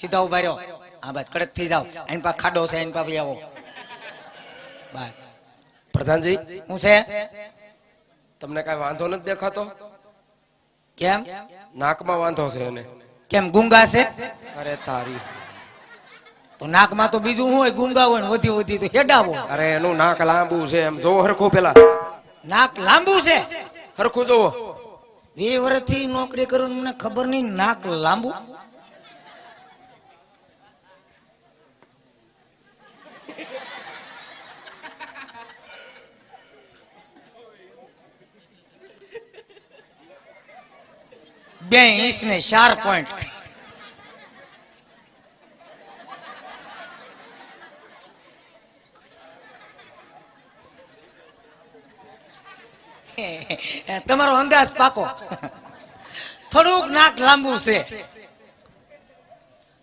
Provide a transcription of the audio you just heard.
સીધા ઉભા રહ્યો. હા બસ કડક થઈ જાવ. એની પાસે ખાડો છે, એની પાસે આવો બસ. પ્રધાનજી હું છે? તમને કઈ વાંધો નથી દેખાતો? કેમ નાકમાં વાંધો છે એને. કેમ ગુંગા છે? અરે તારી, તો નાકમાં તો બીજું શું હોય? ગુંગા હોય ને વધી વધી તો હેડાવો. અરે એનું નાક લાંબુ છે, એમ જોવો હરખું પેલા. નાક લાંબુ છે? હરખું જોવો. 2 વર્ષથી નોકરી કરું મને ખબર નહીં નાક લાંબુ. બે ઇંચ ને 4 પોઈન્ટ. તમારો અંદાજ પાકો. થોડુંક નાક લાંબુ છે.